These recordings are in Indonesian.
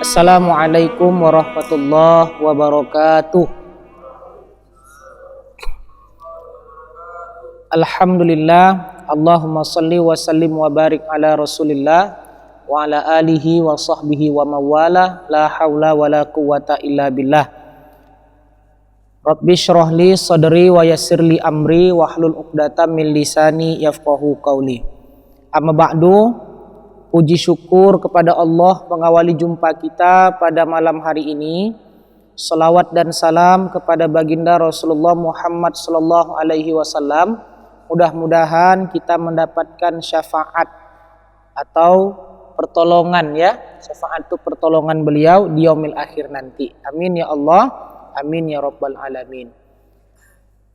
Assalamualaikum warahmatullahi wabarakatuh. Alhamdulillah, Allahumma salli wa sallim wa barik ala Rasulillah wa ala alihi wa sahbihi wa mawala, la hawla wa la quwata illa billah. Rabbi syrah li sadri wa yassir li amri wahlul uqdatam min lisani yafqahu qawli. Amma ba'du, puji syukur kepada Allah mengawali jumpa kita pada malam hari ini. Salawat dan salam kepada baginda Rasulullah Muhammad sallallahu alaihi wasallam. Mudah-mudahan kita mendapatkan syafaat atau pertolongan, ya. Syafaat itu pertolongan beliau di yaumil akhir nanti. Amin ya Allah, amin ya rabbal alamin.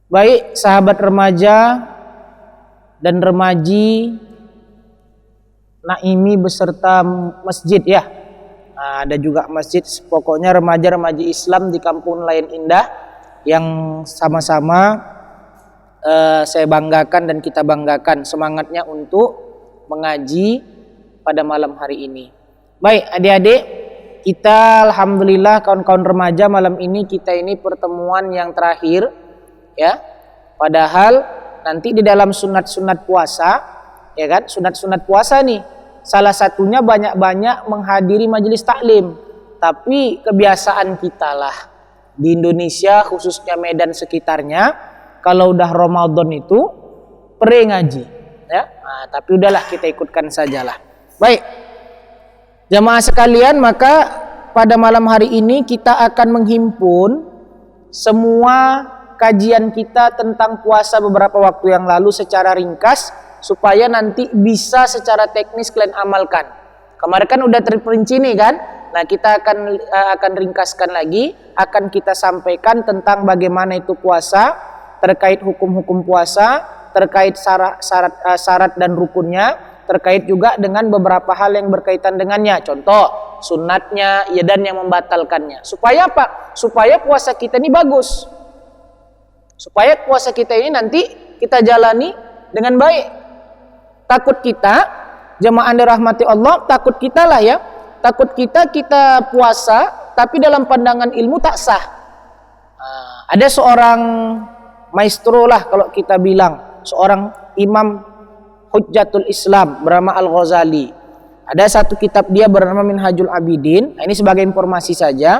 Baik sahabat remaja dan remaji Naimi beserta masjid, ya. Nah, ada juga masjid, pokoknya remaja-remaji Islam di Kampung Nelayan Indah yang sama-sama saya banggakan dan kita banggakan semangatnya untuk mengaji pada malam hari ini. Baik adik-adik, kita alhamdulillah kawan-kawan remaja malam ini kita ini pertemuan yang terakhir, ya. Padahal nanti di dalam sunat-sunat puasa, ya kan, sunat-sunat puasa nih salah satunya banyak-banyak menghadiri majelis taklim. Tapi kebiasaan kita lah di Indonesia khususnya Medan sekitarnya, kalau udah Ramadan itu pre ngaji, ya. Nah, tapi udahlah kita ikutkan sajalah. Baik jamaah sekalian, maka pada malam hari ini kita akan menghimpun semua kajian kita tentang puasa beberapa waktu yang lalu secara ringkas, supaya nanti bisa secara teknis kalian amalkan. Kemarin kan udah terperinci nih kan. Nah, kita akan ringkaskan lagi, akan kita sampaikan tentang bagaimana itu puasa, terkait hukum-hukum puasa, terkait syarat dan rukunnya, terkait juga dengan beberapa hal yang berkaitan dengannya. Contoh, sunatnya, ya, dan yang membatalkannya. Supaya apa? Supaya puasa kita ini bagus. Supaya puasa kita ini nanti kita jalani dengan baik. Takut kita, jemaah dirahmati Allah, takut kita lah, ya. Takut kita puasa tapi dalam pandangan ilmu tak sah. Nah, ada seorang maestro lah kalau kita bilang, seorang imam Hujjatul Islam bernama Al-Ghazali. Ada satu kitab dia bernama Minhajul Abidin. Nah, ini sebagai informasi saja.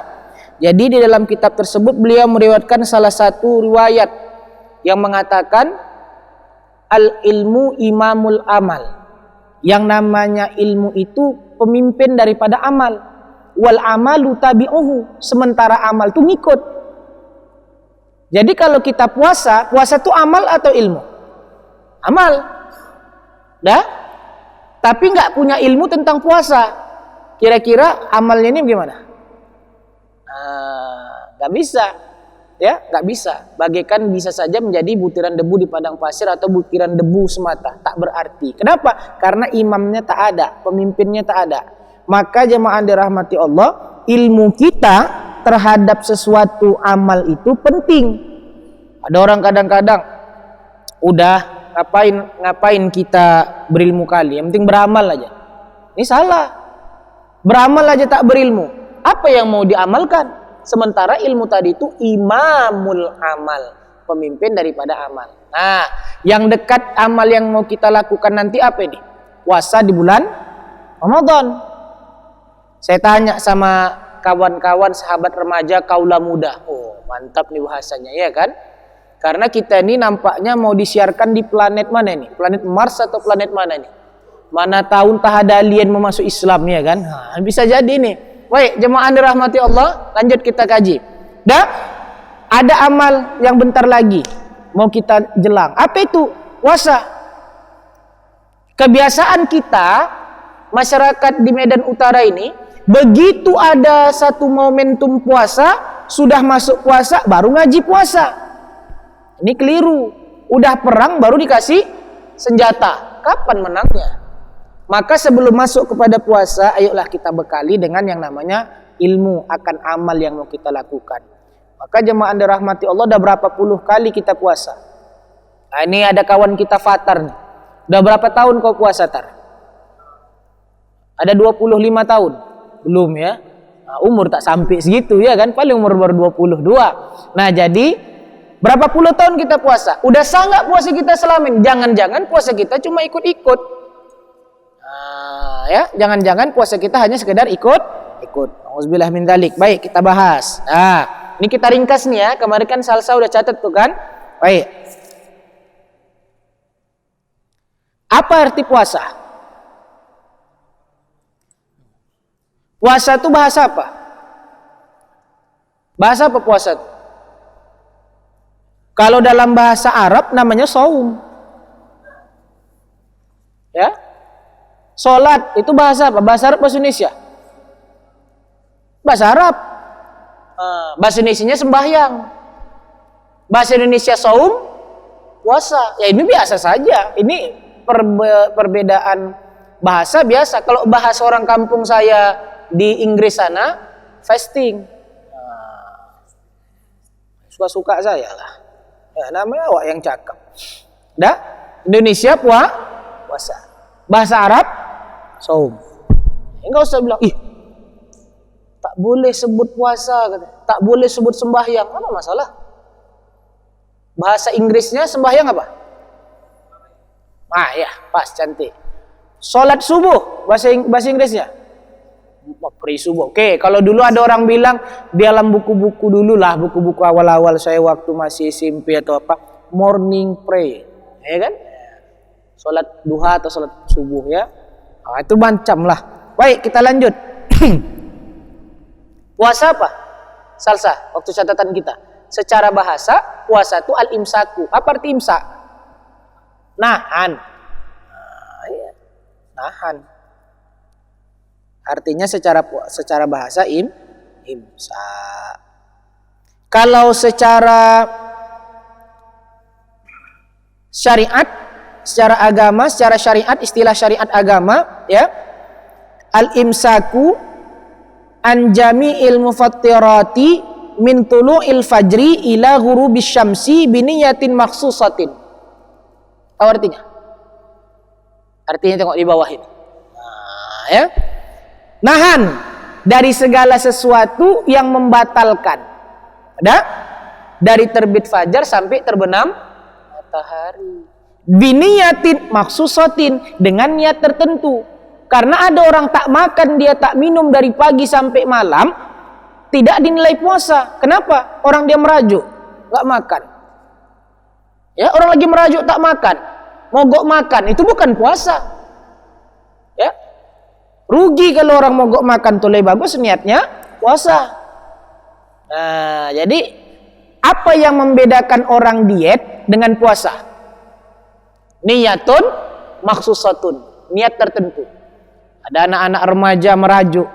Jadi di dalam kitab tersebut beliau meriwayatkan salah satu riwayat yang mengatakan al-ilmu imamul amal. Yang namanya ilmu itu pemimpin daripada amal. Wal amalu tabi'uhu, sementara amal itu ngikut. Jadi kalau kita puasa itu amal atau ilmu? Amal. Dah? Tapi nggak punya ilmu tentang puasa. Kira-kira amalnya ini gimana? Nggak bisa. Ya, nggak bisa. Bagaikan bisa saja menjadi butiran debu di padang pasir atau butiran debu semata. Tak berarti. Kenapa? Karena imamnya tak ada, pemimpinnya tak ada. Maka jemaah dirahmati Allah, ilmu kita terhadap sesuatu amal itu penting. Ada orang kadang-kadang udah ngapain kita berilmu kali, yang penting beramal aja. Ini salah. Beramal aja tak berilmu. Apa yang mau diamalkan? Sementara ilmu tadi itu imamul amal, pemimpin daripada amal. Nah, yang dekat amal yang mau kita lakukan nanti apa ini? Puasa di bulan Ramadan. Saya tanya sama kawan-kawan sahabat remaja kaula muda. Oh, mantap nih bahasanya, ya kan? Karena kita ini nampaknya mau disiarkan di planet mana nih? Planet Mars atau planet mana nih? Mana tahun tak ada alien mau masuk Islam, ya kan? Nah, bisa jadi nih. Baik, jemaah dirahmati Allah, lanjut kita kaji. Dah, ada amal yang bentar lagi mau kita jelang. Apa itu? Puasa. Kebiasaan kita, masyarakat di Medan Utara ini, begitu ada satu momentum puasa, sudah masuk puasa, baru ngaji puasa. Ini keliru. Udah perang, baru dikasih senjata. Kapan menangnya? Maka sebelum masuk kepada puasa, ayolah kita bekali dengan yang namanya ilmu akan amal yang mau kita lakukan. Maka jemaah dirahmati Allah, udah berapa puluh kali kita puasa. Nah, ini ada kawan kita Fatar nih. Udah berapa tahun kau puasa, Tar? Ada 25 tahun? Belum, ya? Nah, umur tak sampai segitu ya kan, paling umur baru 22. Nah, jadi berapa puluh tahun kita puasa? Udah sah nggak puasa kita selama ini? Jangan-jangan puasa kita cuma ikut-ikut. Nah, ya, jangan-jangan puasa kita hanya sekedar ikut. Auzubillah min dzalik. Baik, kita bahas. Nah, ini kita ringkas nih ya. Kemarin kan Salsa udah catat tuh kan? Baik. Apa arti puasa? Puasa itu bahasa apa? Bahasa apa puasa itu? Kalau dalam bahasa Arab namanya saum. Ya. Salat itu bahasa apa? Bahasa Arab, bahasa Indonesia? Bahasa Arab. Bahasa Indonesianya sembahyang. Bahasa Indonesia saum, puasa. Ya ini biasa saja. Ini perbedaan bahasa biasa. Kalau bahasa orang kampung saya di Inggris sana, fasting. Suka-suka saya lah. Ya, namanya awak yang cakep. Dah, Indonesia puasa. Bahasa Arab, saum. Enggak usah bilang, ih, tak boleh sebut puasa, tak boleh sebut sembahyang. Apa masalah? Bahasa Inggrisnya sembahyang apa? Ah ya, pas, cantik. Salat subuh, bahasa Inggrisnya? Pre subuh. Oke, kalau dulu ada orang bilang di dalam buku-buku dulu lah, buku-buku awal-awal saya waktu masih SMP atau apa, morning pray, ya kan? Salat duha atau salat subuh ya. Nah, itu macam lah. Baik, kita lanjut. Puasa apa? Salsa, waktu catatan kita. Secara bahasa, puasa itu al-imsaku. Apa arti imsak? Nahan. Nah, iya. Nahan. Artinya secara bahasa imsak. Kalau secara syariat, secara agama, secara syariat, istilah syariat agama, ya, al-imsaku an jami'il mufattirati min tulu'il fajri ila ghurubis syamsi biniyatin makhsusatin. Tahu artinya? Artinya tengok di bawah ini. Nah, ya. Nahan dari segala sesuatu yang membatalkan. Ada? Dari terbit fajar sampai terbenam matahari. Biniyatin makhsusatin, dengan niat tertentu. Karena ada orang tak makan, dia tak minum dari pagi sampai malam, tidak dinilai puasa. Kenapa? Orang dia merajuk, nggak makan. Ya, orang lagi merajuk tak makan, mogok makan, itu bukan puasa. Ya, rugi kalau orang mogok makan, tuh lebih bagus niatnya puasa. Nah, jadi apa yang membedakan orang diet dengan puasa? Niyatun makhsusatun, niat tertentu. Ada anak-anak remaja merajuk.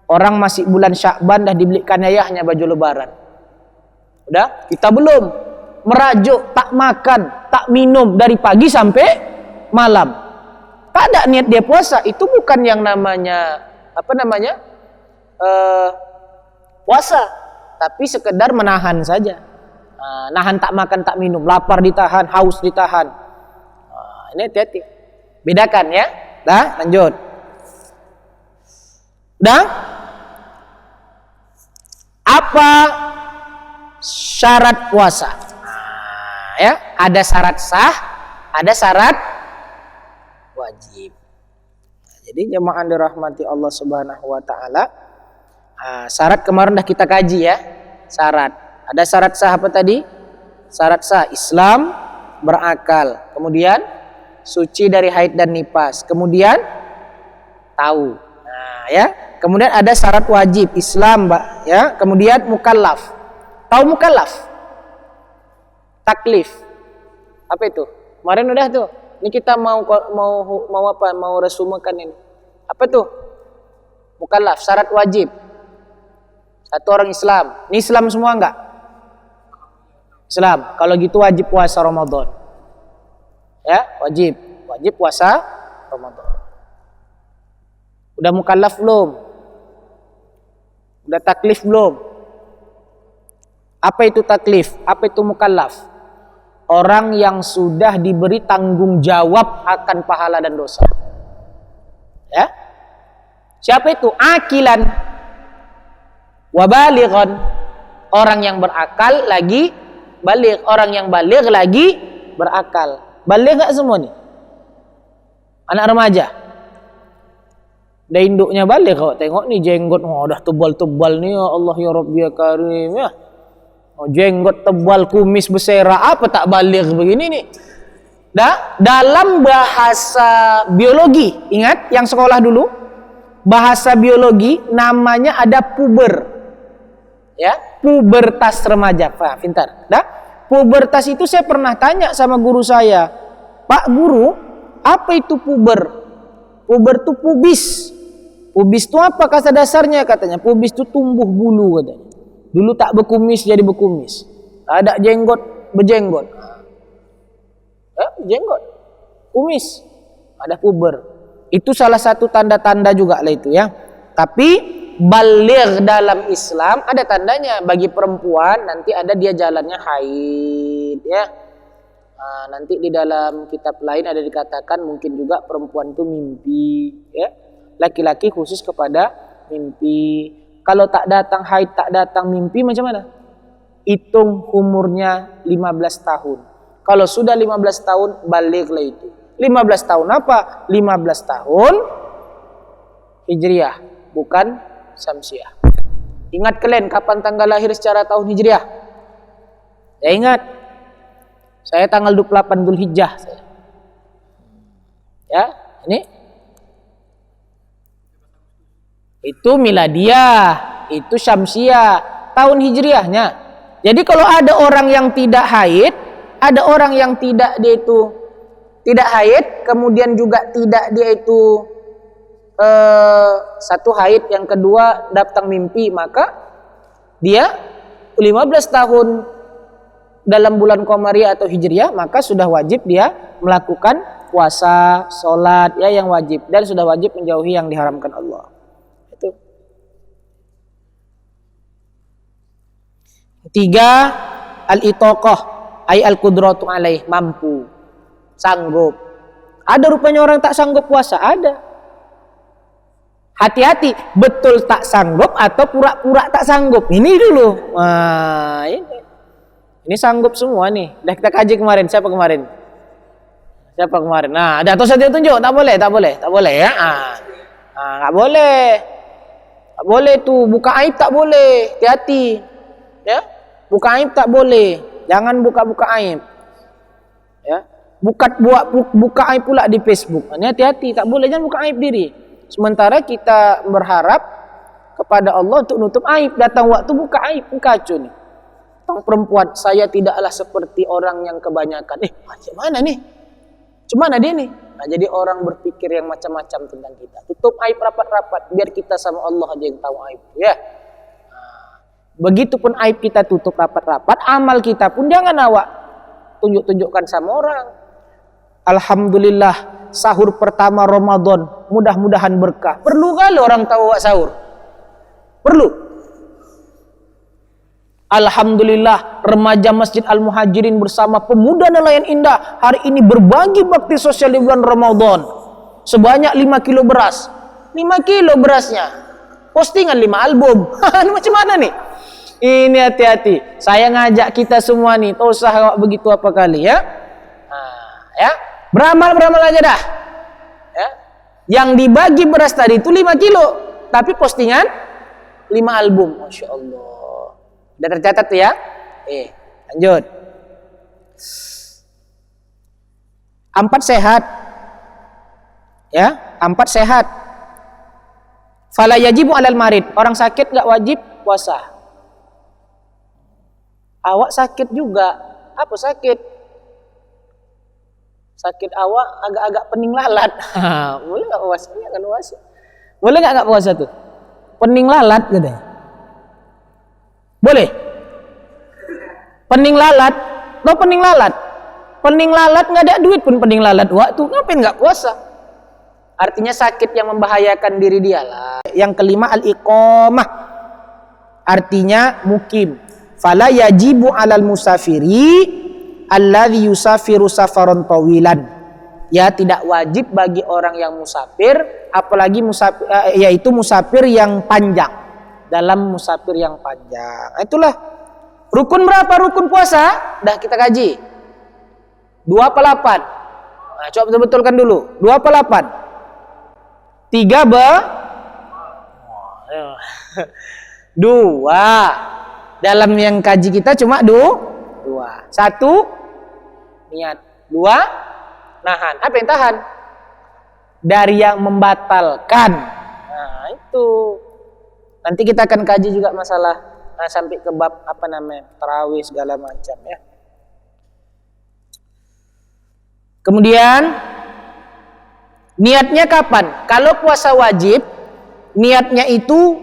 Orang masih bulan Syakban dah dibelikan ayahnya baju lebaran. Udah? Kita belum. Merajuk, tak makan, tak minum dari pagi sampai malam. Tak ada niat dia puasa. Itu bukan yang namanya puasa, tapi sekedar menahan saja. Nahan tak makan, tak minum, lapar ditahan, haus ditahan. Ini hati-hati. Bedakan ya. Dah, lanjut. Dah? Apa syarat puasa? Ya, ada syarat sah, ada syarat wajib. Jadi jemaah dirahmati Allah Subhanahu wa taala, syarat kemarin dah kita kaji ya. Syarat. Ada syarat sah apa tadi? Syarat sah Islam, berakal. Kemudian suci dari haid dan nifas. Kemudian tahu. Nah, ya. Kemudian ada syarat wajib Islam, Mbak, ya. Kemudian mukallaf. Tahu mukallaf? Taklif. Apa itu? Kemarin udah tuh. Ini kita mau apa? Mau resumekan ini. Apa tuh? Mukallaf, syarat wajib. Satu orang Islam. Ini Islam semua enggak? Islam. Kalau gitu wajib puasa Ramadan. Ya, wajib puasa Ramadan. Udah mukallaf belum? Udah taklif belum? Apa itu taklif? Apa itu mukallaf? Orang yang sudah diberi tanggung jawab akan pahala dan dosa. Ya? Siapa itu? Akilan, Wa balighan, orang yang berakal lagi baligh, orang yang baligh lagi berakal. Baligh enggak semua nih? Anak remaja. Dah induknya baligh kok. Tengok nih jenggot, oh dah tebal-tebal nih, ya Allah ya Rabbi ya Karim ya. Oh, jenggot tebal, kumis bersera, apa tak baligh begini nih? Dalam bahasa biologi, ingat yang sekolah dulu, bahasa biologi namanya ada puber. Ya, pubertas remaja. Pak, pintar. Pubertas itu saya pernah tanya sama guru saya, Pak Guru, apa itu puber? Puber itu pubis. Pubis itu apa kata dasarnya? Katanya pubis itu tumbuh bulu katanya. Dulu tak berkumis jadi berkumis. Ada jenggot berjenggot. Jenggot, kumis, ada puber. Itu salah satu tanda-tanda juga lah itu ya. Tapi baligh dalam Islam ada tandanya. Bagi perempuan nanti ada dia jalannya haid ya. Nanti di dalam kitab lain ada dikatakan mungkin juga perempuan itu mimpi ya. Laki-laki khusus kepada mimpi. Kalau tak datang haid, tak datang mimpi macam mana? Hitung umurnya 15 tahun. Kalau sudah 15 tahun baligh lah itu. 15 tahun apa? 15 tahun Hijriah, bukan Syamsiah. Ingat kalian kapan tanggal lahir secara tahun Hijriah? Ya ingat. Saya tanggal 28 Dzulhijjah saya. Ya, ini. Itu miladiah, itu Syamsiah, tahun Hijriahnya. Jadi kalau ada orang yang tidak haid, ada orang yang tidak dia itu tidak haid, kemudian juga tidak dia itu satu haid, yang kedua datang mimpi, maka dia 15 tahun dalam bulan Qamariah atau Hijriah, maka sudah wajib dia melakukan puasa, sholat ya yang wajib, dan sudah wajib menjauhi yang diharamkan Allah. Itu. 3, al-itaqah, ay al-qudratu alaih, mampu, sanggup. Ada rupanya orang tak sanggup puasa, ada. Hati-hati, betul tak sanggup atau pura-pura tak sanggup. Ini dulu. Wah, ini sanggup semua nih. Dah kita kaji kemarin. Siapa kemarin? Nah, ada atau saya tunjuk, tak boleh ya. Nggak boleh. Tak boleh tuh, buka aib tak boleh. Hati-hati. Ya. Buka aib tak boleh. Jangan buka-buka aib. Ya. Buka aib pula di Facebook. Ini hati-hati, tak boleh, jangan buka aib diri. Sementara kita berharap kepada Allah untuk nutup aib. Datang waktu buka aib, kacau nih. Tentang perempuan, saya tidaklah seperti orang yang kebanyakan. Macam mana nih? Cuma dia nih. Nah, jadi orang berpikir yang macam-macam tentang kita. Tutup aib rapat-rapat, biar kita sama Allah aja yang tahu aib. Ya. Begitupun aib kita tutup rapat-rapat, amal kita pun jangan awak tunjuk-tunjukkan sama orang. Alhamdulillah, sahur pertama Ramadan, mudah-mudahan berkah. Perlu kali orang tahu awak sahur? Perlu. Alhamdulillah, remaja Masjid Al-Muhajirin bersama pemuda Nelayan Indah hari ini berbagi bakti sosial di bulan Ramadan. Sebanyak 5 kilo beras. 5 kilo berasnya. Postingan 5 album. Ini macam mana nih? Ini hati-hati. Saya ngajak kita semua nih, tak usah awak begitu apa kali ya. Ya. Beramal-beramal aja dah. Ya. Yang dibagi beras tadi itu 5 kilo, tapi postingan 5 album. Masya Allah. Udah tercatat tuh ya. Lanjut. 4 sehat. Ya, 4 sehat. Fala yajibu alal marid. Orang sakit enggak wajib puasa. Awak sakit juga. Apa sakit? Sakit awak agak-agak pening lalat. Boleh enggak puasa? Boleh enggak puasa tuh? Pening lalat katanya. Boleh? Pening lalat? Tahu pening lalat? Pening lalat nggak ada duit pun pening lalat. Waktu ngapain nggak puasa? Artinya sakit yang membahayakan diri dia lah. Yang kelima al-iqamah. Artinya mukim. Fala yajibu alal musafiri alladhi yusafiru safaron tawilan. Ya, tidak wajib bagi orang yang musafir, apalagi musafir, yaitu musafir yang panjang. dalam musafir yang panjang. Itulah rukun berapa rukun puasa? Dah kita kaji. 2 apa 8? Nah, coba betul-betulkan dulu. 2 apa 8? 3 2. Dalam yang kaji kita cuma 2. 1 niat, 2 nahan. Apa yang tahan? Dari yang membatalkan. Nah, itu. Nanti kita akan kaji juga masalah sampai ke bab tarawih segala macam ya. Kemudian niatnya kapan? Kalau puasa wajib, niatnya itu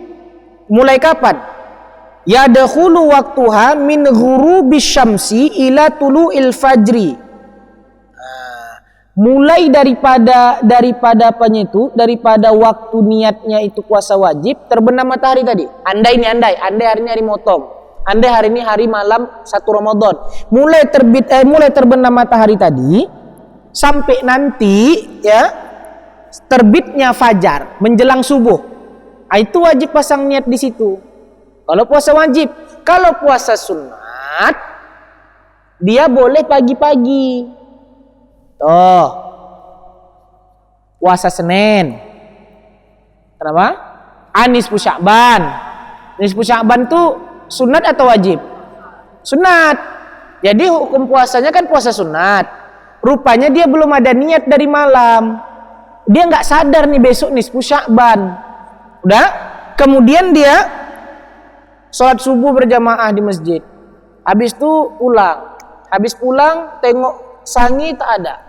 mulai kapan? Yadkhulu waqtuha min ghurubis syamsi ila tulu'il fajri. Mulai daripada waktu niatnya itu puasa wajib terbenam matahari tadi. Andai hari ini hari motong. Andai hari ini hari malam 1 Ramadan. Mulai terbenam matahari tadi sampai nanti ya terbitnya fajar menjelang subuh. Itu wajib pasang niat di situ. Kalau puasa wajib, kalau puasa sunat dia boleh pagi-pagi. Tuh. Puasa Senin. Kenapa? Nisfu Sya'ban. Nisfu Sya'ban tuh sunat atau wajib? Sunat. Jadi hukum puasanya kan puasa sunat. Rupanya dia belum ada niat dari malam. Dia nggak sadar nih besok nisfu Sya'ban. Udah? Kemudian dia sholat subuh berjamaah di masjid. Habis itu pulang. Habis pulang tengok sangi tak ada.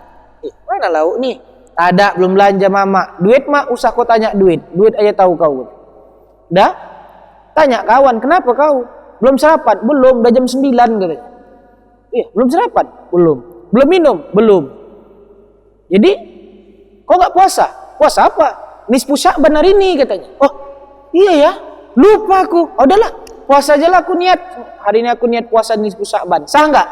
Mana lauk nih? Tak ada, belum belanja mama. Duit mak usah kau tanya duit. Duit aja tahu kau. Udah? Tanya kawan, kenapa kau? Belum sarapan? Belum, udah jam 9 katanya. Belum sarapan? Belum. Belum minum? Belum. Jadi kau nggak puasa? Puasa apa? Nisfu Sya'ban hari ini katanya. Oh iya ya, lupa aku. Oh, udahlah, puasa aja lah aku niat. Hari ini aku niat puasa nisfu Sya'ban. Sah nggak?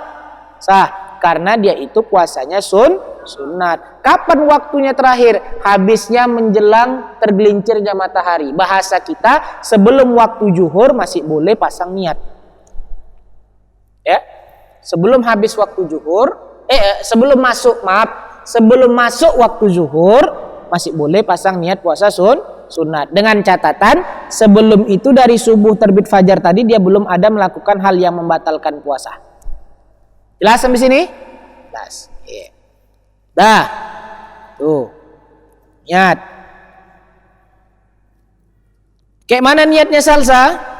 Sah, karena dia itu puasanya sunat. Kapan waktunya terakhir? Habisnya menjelang tergelincirnya matahari. Bahasa kita sebelum waktu zuhur masih boleh pasang niat. Ya, sebelum habis waktu zuhur. Sebelum masuk waktu zuhur masih boleh pasang niat puasa sunat. Dengan catatan sebelum itu dari subuh terbit fajar tadi dia belum ada melakukan hal yang membatalkan puasa. Jelas sampai sini? Jelas. Dah. Tuh. Niat. Kayak mana niatnya Salsa?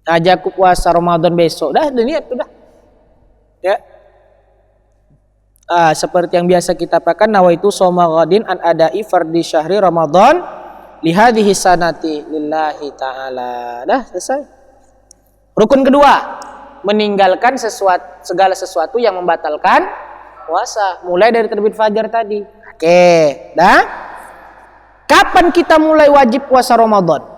Ajakku puasa Ramadan besok. Dah niat sudah. Ya. Seperti yang biasa kita pakai nawaitu shoma ghadin an ada'i fardhi syahri Ramadan li hadhihi sanati lillahi taala. Dah selesai. Rukun kedua, meninggalkan segala sesuatu yang membatalkan puasa, mulai dari terbit fajar tadi. Oke, dah. Kapan kita mulai wajib puasa Ramadan?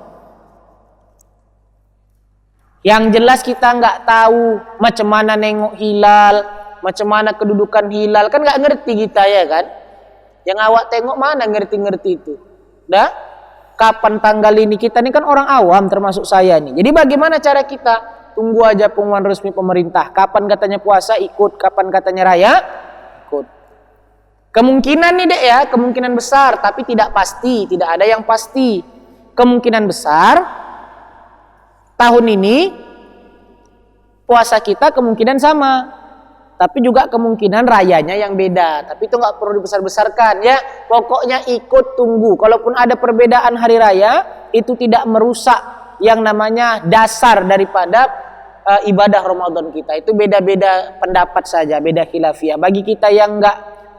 Yang jelas kita nggak tahu macam mana nengok hilal, macam mana kedudukan hilal, kan nggak ngerti kita ya kan? Yang awak tengok mana ngerti-ngerti itu? Dah? Kapan tanggal ini? Kita ini kan orang awam termasuk saya nih. Jadi bagaimana cara kita? Tunggu aja pengumuman resmi pemerintah. Kapan katanya puasa ikut, kapan katanya raya ikut. Kemungkinan nih dek ya, kemungkinan besar tapi tidak pasti, tidak ada yang pasti. Kemungkinan besar tahun ini puasa kita kemungkinan sama, tapi juga kemungkinan rayanya yang beda. Tapi itu nggak perlu dibesar-besarkan ya. Pokoknya ikut tunggu. Kalaupun ada perbedaan hari raya, itu tidak merusak yang namanya dasar daripada ibadah Ramadan kita. Itu beda-beda pendapat saja, beda khilafiyah. Bagi kita yang nggak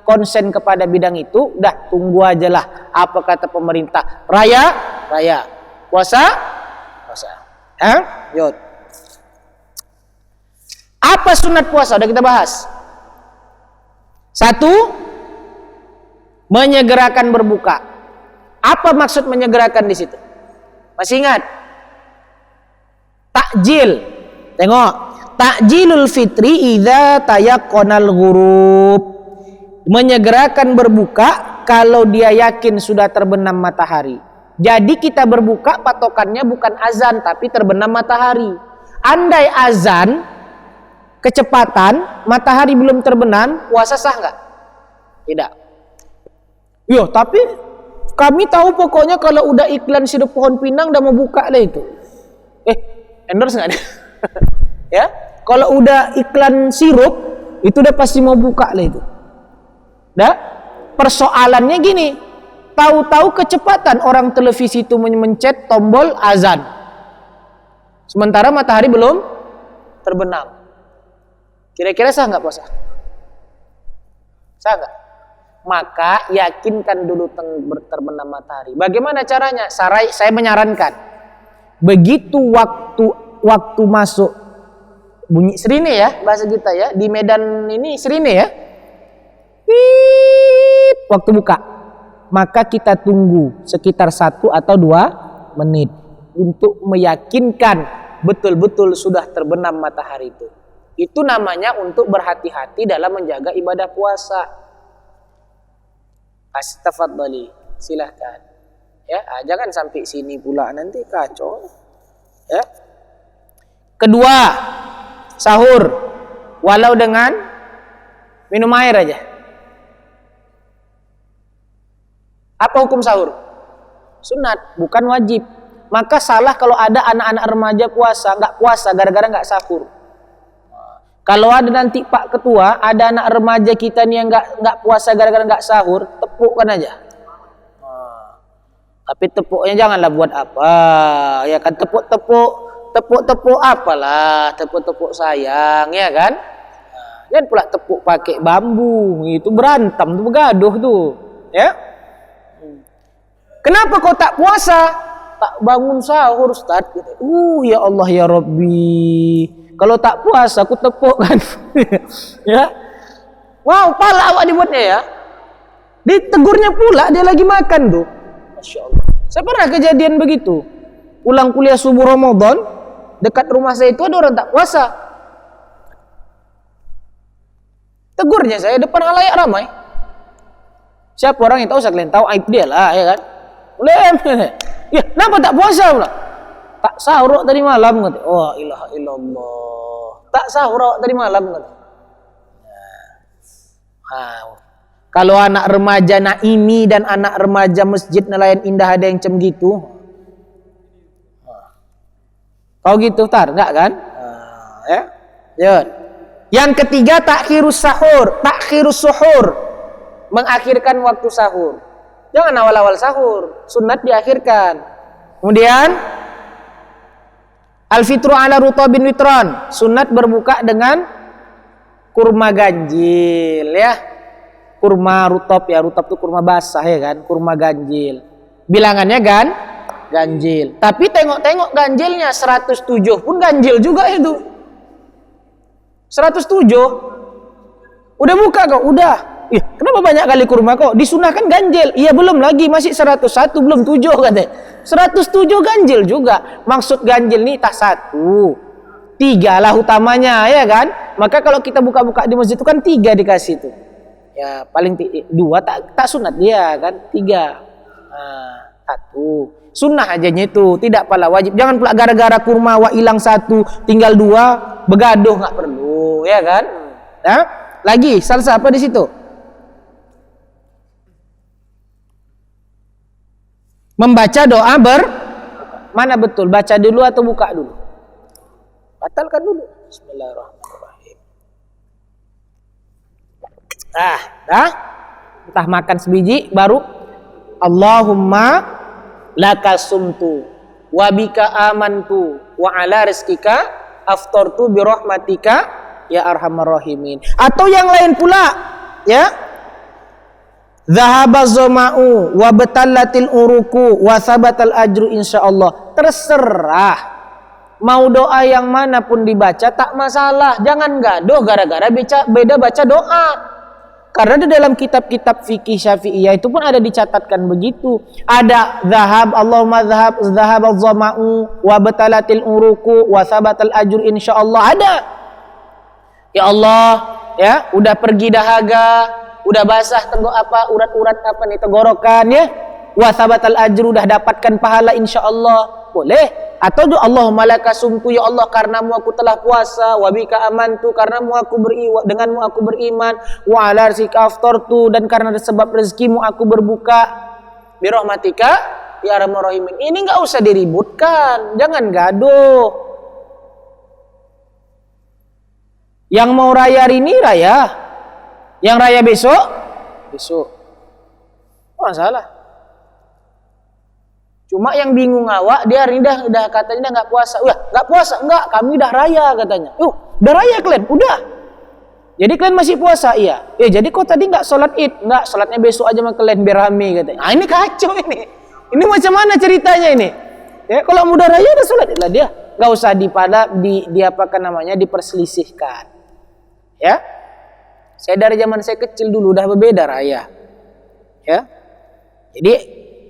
konsen kepada bidang itu, udah tunggu aja lah. Apa kata pemerintah? Raya, raya. Puasa, puasa. Yud. Apa sunat puasa? Udah kita bahas. 1, menyegerakan berbuka. Apa maksud menyegerakan di situ? Masih ingat? Takjil. Tengok. Takjilul fitri idza tayaqqanal ghurub. Menyegerakan berbuka kalau dia yakin sudah terbenam matahari. Jadi kita berbuka patokannya bukan azan tapi terbenam matahari. Andai azan kecepatan matahari belum terbenam, puasa sah nggak? Tidak. Yo, tapi kami tahu pokoknya kalau udah iklan sirup pohon pinang udah mau buka lah itu. Endorse nggak? Ya, kalau udah iklan sirup itu udah pasti mau buka lah itu. Dah, persoalannya gini, tahu-tahu kecepatan orang televisi itu mencet tombol azan, sementara matahari belum terbenam. Kira-kira sah nggak puasa? Sah nggak? Maka yakinkan dulu terbenam matahari. Bagaimana caranya? Saya menyarankan, begitu waktu masuk bunyi sirine ya, bahasa kita ya, di Medan ini sirine ya, waktu buka, maka kita tunggu sekitar 1 atau 2 menit untuk meyakinkan betul-betul sudah terbenam matahari itu. Itu namanya untuk berhati-hati dalam menjaga ibadah puasa. Astagfirullahaladzim, silahkan ya, jangan sampai sini pula nanti kacau ya. Kedua, sahur walau dengan minum air aja. Apa hukum sahur? Sunat, bukan wajib. Maka salah kalau ada anak-anak remaja nggak puasa gara-gara nggak sahur. Kalau ada nanti Pak Ketua, ada anak remaja kita nih yang nggak puasa gara-gara nggak sahur, tepukkan aja. Tapi tepuknya janganlah buat apa, ya kan, tepuk apalah, tepuk sayang, ya kan. Jangan pula tepuk pakai bambu, itu berantem tuh, begaduh tuh, ya. Kenapa kau tak puasa? Tak bangun sahur, Ustaz. Ya Allah ya Rabbi. Kalau tak puasa aku tepuk kan. Ya. Wow, pala awak dibuatnya ya. Ditegurnya pula dia lagi makan tuh. Masya Allah. Saya pernah kejadian begitu. Pulang kuliah subuh Ramadan, dekat rumah saya itu ada orang tak puasa. Tegurnya saya depan halayak ramai. Siapa orang yang tahu, saya kalian tahu aib dia lah, ya kan. Boleh. Ya, kenapa tak puasa pula? Tak sahur tadi malam kata. Oh, ilaha illallah. Tak sahur tadi malam kata. Kalau anak remaja Naimi dan anak remaja Masjid Nelayan Indah ada yang cem gitu. Kau gitu tar, enggak kan? Ya. Yun. Yang ketiga takhirus suhur. Mengakhirkan waktu sahur. Jangan awal-awal sahur, sunat diakhirkan. Kemudian al-fitru ala rutabin witron, sunat berbuka dengan kurma ganjil ya. Kurma rutab ya, rutab itu kurma basah ya kan, kurma ganjil. Bilangannya ganjil. Tapi tengok-tengok ganjilnya 107 pun ganjil juga itu. 107. Udah buka kok, udah. Kenapa banyak kali kurma kok? Disunahkan ganjil. Iya belum lagi, masih 101 belum 7 katanya. 107 ganjil juga. Maksud ganjil nih tak 1, 3 lah utamanya ya kan. Maka kalau kita buka-buka di masjid itu kan 3 dikasih tuh. Ya paling 2 tak sunat dia kan, 3. 1. Sunnah ajanya itu, tidak pala wajib. Jangan pula gara-gara kurma hilang 1 tinggal 2 begaduh, nggak perlu ya kan. Nah, lagi salsa apa di situ? Membaca doa mana betul? Baca dulu atau buka dulu? Batalkan dulu. Bismillahirrahmanirrahim. Entah makan sebiji baru Allahumma laka sumtu wa bika amantu wa ala rizkika aftartu bi rahmatika ya arhamar rahimin. Atau yang lain pula ya. Zahaba zama'u wa batallatil uruku wa sabatal ajru insyaallah. Terserah. Mau doa yang mana pun dibaca tak masalah. Jangan gaduh gara-gara beda baca doa. Karena di dalam kitab-kitab fikih Syafi'iyah itu pun ada dicatatkan begitu. Ada zahab, Allahumma zahab zama'u wa batallatil uruku wa sabatal ajru insyaallah. Ada. Ya Allah, ya, udah pergi dahaga, udah basah urat-urat apa nih tenggorokan ya, wa thabatal ajru, udah dapatkan pahala insyaallah, boleh. Atau Allahumma laka sumtu, ya Allah karenamu aku telah puasa, wa bika amantu, karenamu aku denganmu aku beriman, wa ala rizqika aftartu, dan karena sebab rezekimu aku berbuka, bi rahmatika ya arhamar rahimin. Ini enggak usah diributkan, jangan gaduh. Yang mau raya hari ini raya, yang raya besok masalah. Cuma yang bingung awak, dia hari ini udah katanya nggak puasa. Nggak puasa, enggak, kami udah raya katanya. Udah raya kalian, udah. Jadi kalian masih puasa, iya. Jadi kok tadi nggak sholat id? Nggak, sholatnya besok aja sama kalian biar rame katanya. Ini kacau ini. Ini macam mana ceritanya ini? Ya, kalau udah raya udah sholat id lah dia. Nggak usah diperselisihkan. Ya, saya dari zaman saya kecil dulu udah berbeda raya. Ya, jadi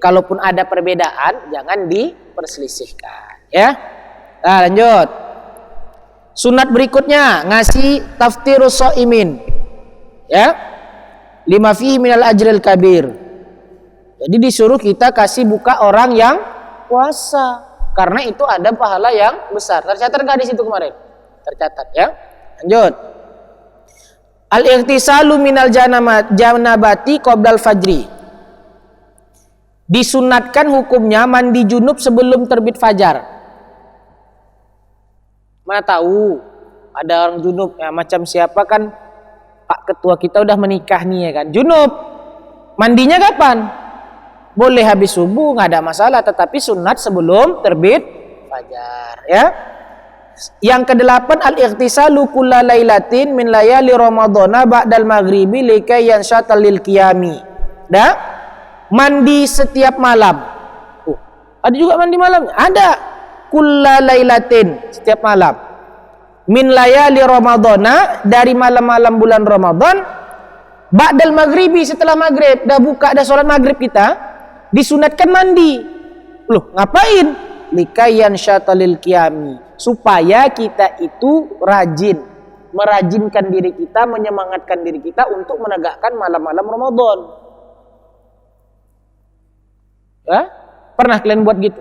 kalaupun ada perbedaan, jangan diperselisihkan. Ya, nah lanjut. Sunat berikutnya, ngasih taftirus shaimin. Ya, lima fihi minal ajril kabir. Jadi disuruh kita kasih buka orang yang puasa, karena itu ada pahala yang besar. Tercatat nggak di situ kemarin? Tercatat ya. Lanjut. Al-ightisalu minal janabati qoblal fajri. Disunatkan hukumnya mandi junub sebelum terbit fajar. Mana tahu ada orang junub ya, macam siapa kan Pak Ketua kita udah menikah nih ya kan, junub. Mandinya kapan? Boleh habis subuh, nggak ada masalah, tetapi sunat sebelum terbit fajar ya. Yang kedelapan, al-ightisalu kulla lailatin min layali ramadhana ba'dal maghribi likay yanshatal lil qiyami. Mandi setiap malam. Ada juga mandi malam? Ada. Kulla lailatin, setiap malam. Min layali ramadhana, dari malam-malam bulan Ramadan, ba'dal maghribi, setelah maghrib, dah buka, dah sholat maghrib kita, disunatkan mandi. Loh, ngapain? Likayan syatalil qiyami, supaya kita itu rajin, merajinkan diri kita, menyemangatkan diri kita untuk menegakkan malam-malam Ramadan. Ya? Pernah kalian buat gitu?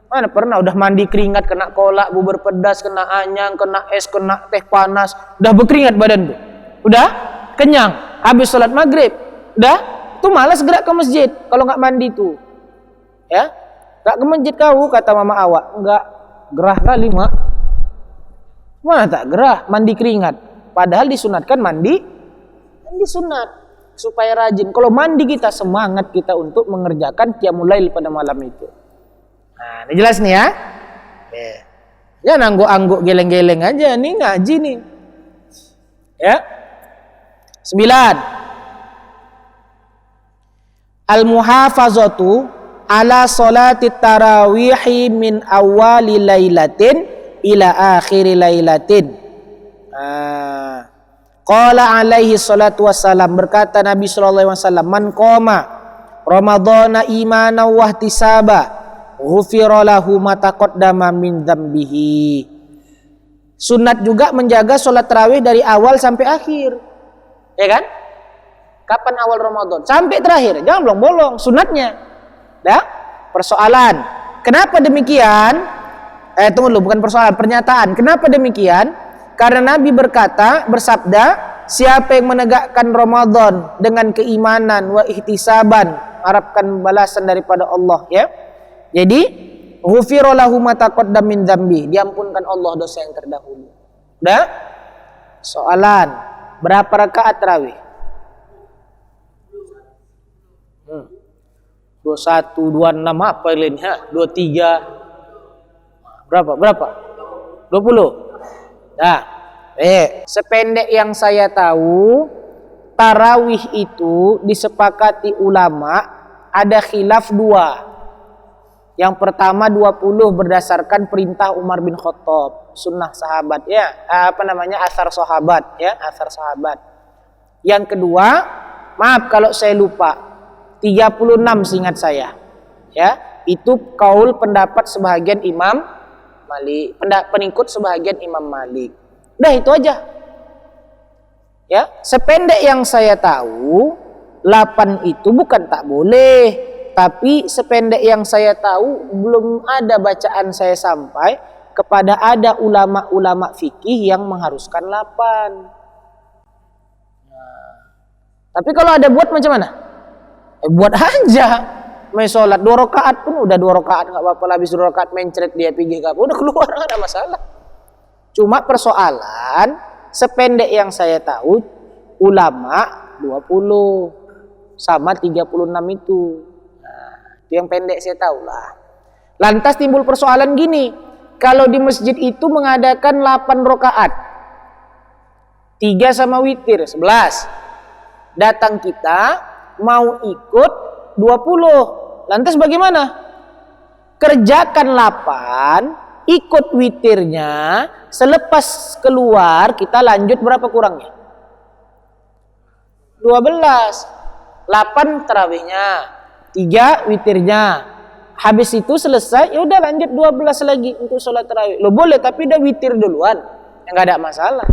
Mana pernah? Udah mandi keringat, kena kolak, bubur pedas, kena anyang, kena es, kena teh panas, udah berkeringat badan tuh, udah kenyang, habis sholat maghrib, udah tuh malas gerak ke masjid kalau nggak mandi tuh, ya, nggak ke masjid kau, kata mama awak, nggak gerah kali mak, mana tak gerah, mandi keringat, padahal disunatkan mandi sunat. Supaya rajin. Kalau mandi kita semangat kita untuk mengerjakan qiyamul lail pada malam itu. Nah, ini jelas nih ya. Jangan angguk-angguk geleng-geleng aja, nih ngaji nih. Ya. 9. Al-muhafazatu ala salati tarawihi min awali lailatin ila akhiri lailatin. Qala alaihi salatu wassalam, berkata Nabi sallallahu alaihi wasallam, man qama ramadhana imanan wa ihtisaba ghufira lahu ma taqaddama min dzambihi. Sunat juga menjaga salat tarawih dari awal sampai akhir. Ya kan? Kapan awal Ramadan? Sampai terakhir. Jangan bolong-bolong sunatnya. Dah? Persoalan. Kenapa demikian? Tunggu dulu, bukan persoalan, pernyataan. Kenapa demikian? Karena Nabi bersabda, siapa yang menegakkan Ramadan dengan keimanan wa ihtisaban, harapkan balasan daripada Allah, ya. Jadi, ghufira lahu ma taqaddama min dzambi, diampunkan Allah dosa yang terdahulu. Udah? Soalan, berapa rakaat tarawih? 21, 26 apa ini? 23. Berapa? 20. Nah, sependek yang saya tahu, tarawih itu disepakati ulama ada khilaf 2. Yang pertama 20 berdasarkan perintah Umar bin Khattab, sunnah sahabat ya, asar sahabat ya, asar sahabat. Yang kedua, maaf kalau saya lupa, 36 seingat saya. Ya, itu kaul pendapat sebahagian Imam Malik, pengikut sebahagian Imam Malik. Udah itu aja. Ya, sependek yang saya tahu 8 itu bukan tak boleh, tapi sependek yang saya tahu belum ada bacaan saya sampai kepada ada ulama-ulama fikih yang mengharuskan 8. Nah, tapi kalau ada buat macam mana? Buat aja. Main sholat 2 rakaat pun udah 2 rakaat nggak apa-apa, habis 2 rakaat mencret dia pergi ke apa udah keluar, nggak ada masalah. Cuma persoalan sependek yang saya tahu ulama 20 sama 36 itu. Nah, itu yang pendek saya tahu lah. Lantas timbul persoalan gini, kalau di masjid itu mengadakan 8 rakaat 3 sama witir 11, datang kita mau ikut 20, lantas bagaimana? Kerjakan 8, ikut witirnya, selepas keluar kita lanjut berapa kurangnya? 12. 8 tarawihnya, 3 witirnya. Habis itu selesai, ya udah lanjut 12 lagi untuk sholat tarawih. Lo boleh, tapi udah witir duluan, enggak ada masalah.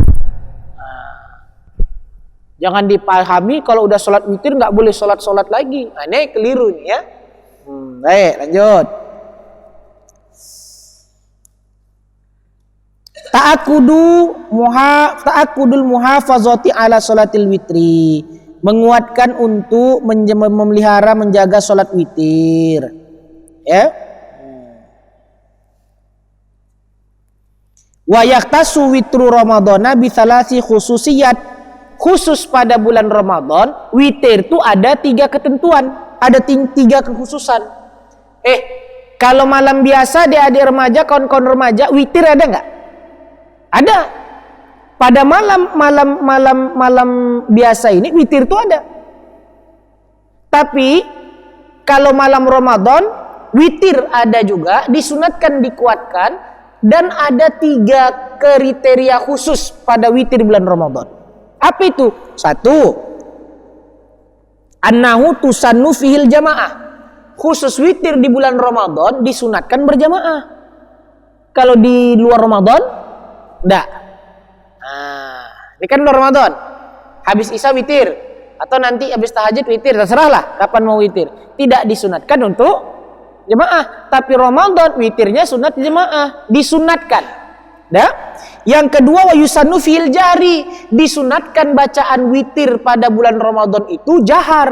Jangan dipahami kalau udah sholat witir nggak boleh sholat lagi. Nah, ini keliru nih ya. Baik, lanjut. Ta'akudul muhafazati ala sholatil witri. Menguatkan untuk memelihara menjaga sholat witir. Ya. Wa yaktasu witru ramadhana bi thalasi khususiyat. Khusus pada bulan Ramadan, witir itu ada 3 ketentuan, ada 3 kekhususan. Kalau malam biasa adik-adik remaja, kawan-kawan remaja, witir ada nggak? Ada. Pada malam biasa ini witir itu ada. Tapi kalau malam Ramadan, witir ada juga, disunatkan, dikuatkan, dan ada 3 kriteria khusus pada witir bulan Ramadan. Apa itu? 1, annahu tusannu fihil jamaah. Khusus witir di bulan Ramadan disunatkan berjamaah. Kalau di luar Ramadan, enggak. Nah, ini kan luar Ramadan. Habis Isya witir, atau nanti habis tahajud witir, terserahlah kapan mau witir. Tidak disunatkan untuk jamaah. Tapi Ramadan witirnya sunat jamaah, disunatkan. Dah. Yang kedua, wa yusannu fil jari, disunatkan bacaan witir pada bulan Ramadan itu jahar.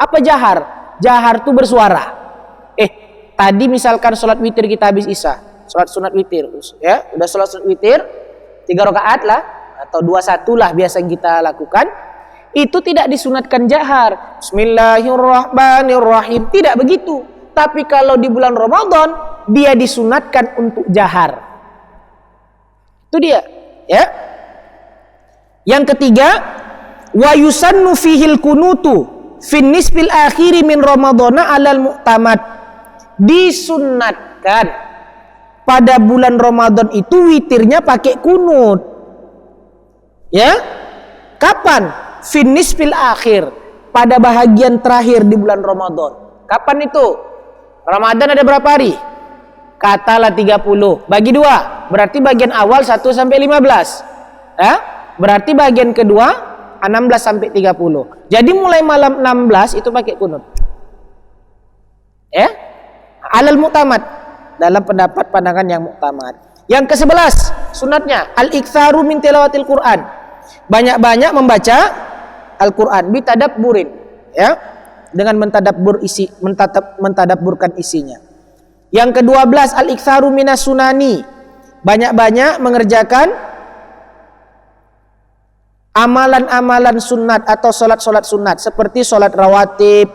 Apa jahar? Jahar itu bersuara. Tadi misalkan sholat witir kita habis Isya, sholat sunat witir, ya, udah sholat sunat witir 3 rakaat lah, atau 21 lah biasa kita lakukan. Itu tidak disunatkan jahar. Bismillahirrahmanirrahim, tidak begitu. Tapi kalau di bulan Ramadan dia disunatkan untuk jahar. Itu dia, ya. Yang ketiga, wa yusannu fihil kunutu fin nisfil akhiri min ramadhana alal mu'tamad. Disunnatkan pada bulan Ramadan itu witirnya pakai kunut. Ya? Kapan? Fin nisfil akhir, pada bahagian terakhir di bulan Ramadan. Kapan itu? Ramadan ada berapa hari? Katalah 30, bagi 2, berarti bagian awal 1 sampai 15. Ya? Berarti bagian kedua 16 sampai 30. Jadi mulai malam 16 itu pakai kunut. Ya? Alal mu'tamad, dalam pendapat pandangan yang mu'tamad. Yang ke-11 sunatnya al-iktsaru min tilawatil Quran. Banyak-banyak membaca Al-Quran bitadabburin, ya? Dengan mentadabburkan isinya. Yang ke-12 al-iktsaru minas sunani, banyak-banyak mengerjakan amalan-amalan sunat atau salat-salat sunat seperti salat rawatib,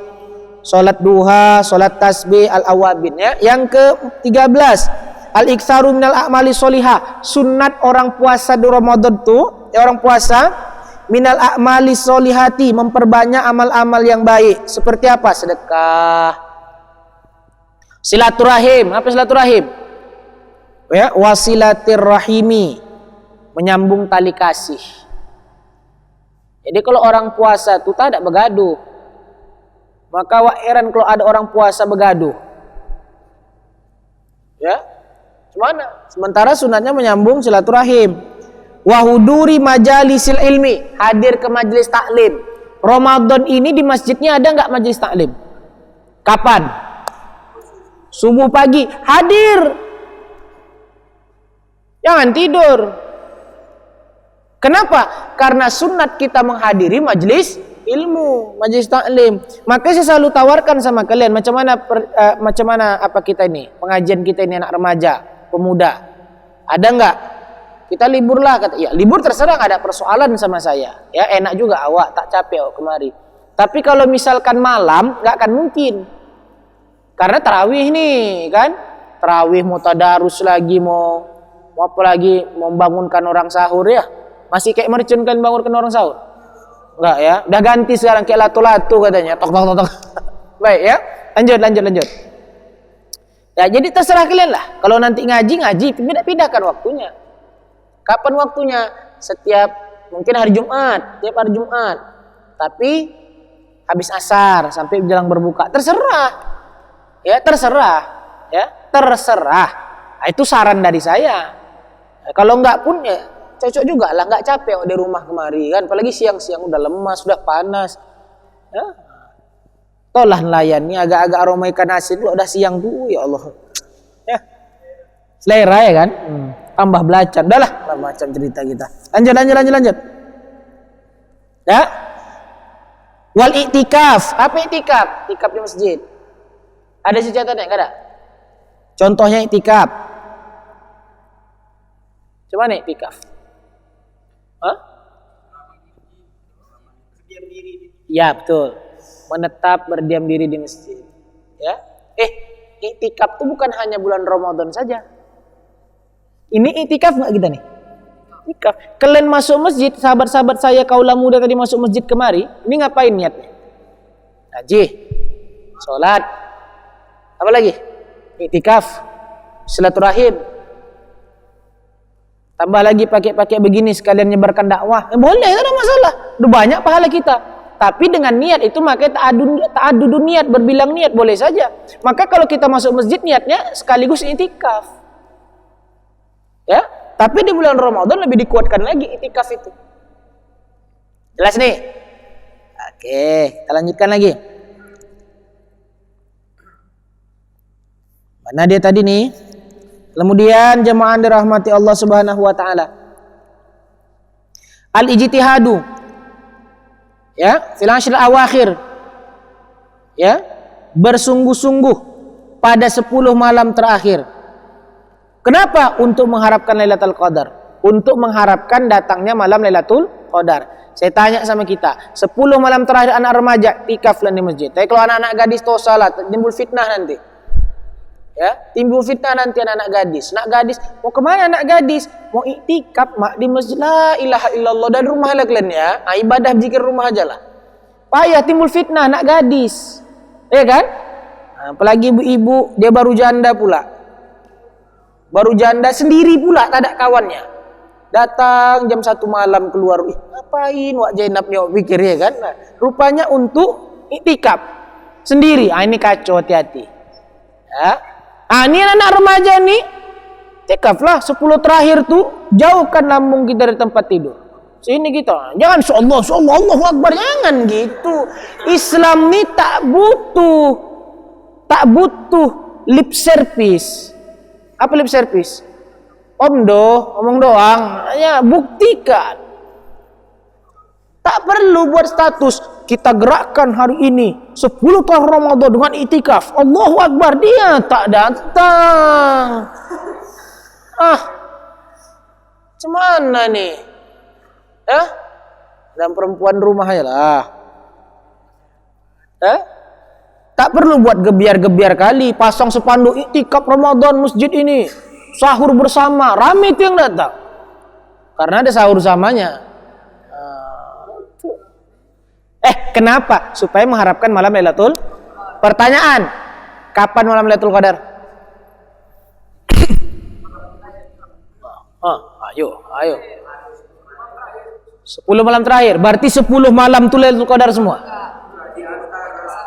salat duha, salat tasbih, al-awabin, ya. Yang ke-13 al-iktsaru minal a'mali sholihah, sunat orang puasa di Ramadan tuh, ya, orang puasa minal a'mali sholihati, memperbanyak amal-amal yang baik. Seperti apa? Sedekah, silaturahim. Apa silaturahim? Ya, wasilatir rahimi, menyambung tali kasih. Jadi kalau orang puasa itu tak ada begaduh. Maka heran kalau ada orang puasa begaduh. Ya, gimana? Sementara sunatnya menyambung silaturahim. wa huduri majalisil ilmi, hadir ke majelis taklim. Ramadan ini di masjidnya ada nggak majelis taklim? Kapan? Subuh pagi, hadir. Jangan tidur. Kenapa? Karena sunat kita menghadiri majelis ilmu, majelis taklim. Maka saya selalu tawarkan sama kalian, macam mana apa kita ini, pengajian kita ini anak remaja, pemuda. Ada nggak? Kita libur lah, kata. Ya libur terserah, nggak ada persoalan sama saya. Ya enak juga awak, tak capek awak kemari. Tapi kalau misalkan malam, nggak akan mungkin. Karena tarawih nih, kan? Tarawih mau tadarus lagi, mau apa lagi, mau bangunkan orang sahur ya. Masih kayak mercun kan bangunkan orang sahur? Enggak ya, udah ganti sekarang kayak lato-lato katanya. Tok tok tok tok. Baik ya, lanjut. Ya jadi terserah kalian lah. Kalau nanti ngaji, pindahkan waktunya. Kapan waktunya? Setiap mungkin hari Jumat, tiap hari Jumat. Tapi habis asar sampai menjelang berbuka. Terserah. Ya, terserah. Nah, itu saran dari saya. Nah, kalau enggak pun ya cocok juga lah, enggak capek di rumah kemari kan. Apalagi siang-siang udah lemas, udah panas. Ya. Tolah nelayannya agak-agak aroma ikan asin lo udah siang tuh, ya Allah. Ya. Selera ya kan? Tambah belacan. Udahlah, macam cerita kita. Lanjut. Ya. Wal i'tikaf. Apa i'tikaf? I'tikaf di masjid. Ada catatannya enggak ada? Contohnya i'tikaf. Coba nih i'tikaf. Hah? Berdiam diri. Ya, betul. Menetap berdiam diri di masjid. Ya. I'tikaf itu bukan hanya bulan Ramadan saja. Ini i'tikaf enggak kita nih? I'tikaf. Kalian masuk masjid, sahabat-sahabat saya kaula muda tadi masuk masjid kemari, ini ngapain niatnya? Ngaji, sholat, apa lagi? I'tikaf, silaturahim. Tambah lagi pakai begini sekalian nyebarkan dakwah. Boleh, tidak ada masalah. Udah banyak pahala kita. Tapi dengan niat itu makanya ta'adudu niat, berbilang niat boleh saja. Maka kalau kita masuk masjid niatnya sekaligus i'tikaf. Ya, tapi di bulan Ramadan lebih dikuatkan lagi i'tikaf itu. Jelas nih? Oke, kita lanjutkan lagi. Mana dia tadi nih? Kemudian jemaah dirahmati Allah Subhanahu wa taala. Al-ijtihadu. Ya, fil ashr awakhir. Ya, bersungguh-sungguh pada 10 malam terakhir. Kenapa? Untuk mengharapkan Lailatul Qadar. Untuk mengharapkan datangnya malam Lailatul Qadar. Saya tanya sama kita, 10 malam terakhir anak remaja i'tikaf di masjid. Tapi kalau anak-anak gadis toh salat, timbul fitnah nanti. Ya, timbul fitnah nanti anak-anak gadis. Anak gadis, mau kemana anak gadis? Mau i'tikaf mak di masjid. La ilaha illallah, dari rumah lah kalian ya. Nah, ibadah zikir rumah aja lah. Payah timbul fitnah anak gadis. Ya kan? Nah, apalagi ibu-ibu, dia baru janda pula. Baru janda sendiri pula, tak ada kawannya. Datang jam 1 malam keluar. Ngapain Wak Zainab nih pikir ya kan? Nah, rupanya untuk i'tikaf sendiri. Ah, ini kacau, hati-hati. Ya. Ah, ini anak remaja nih, i'tikaf lah 10 terakhir tuh, jauhkan lambung kita dari tempat tidur. Sini kita, jangan insyaallah, Allahu Akbar, jangan gitu. Islam ini tak butuh lip service. Apa lip service? Ngomong doang, hanya buktikan. Tak perlu buat status. Kita gerakkan hari ini 10 tahun Ramadan dengan i'tikaf. Allahu Akbar, dia tak datang. Cemana nih? Ya? Dan perempuan rumah aja lah. Tak perlu buat gebiar-gebiar kali. Pasang spanduk i'tikaf Ramadan masjid ini. Sahur bersama. Rame itu yang datang. Karena ada sahur samanya. Kenapa? Supaya mengharapkan malam Lailatul. Pertanyaan, kapan malam Lailatul Qadar? Ayo. 10 malam terakhir. Berarti 10 malam itu Lailatul Qadar semua.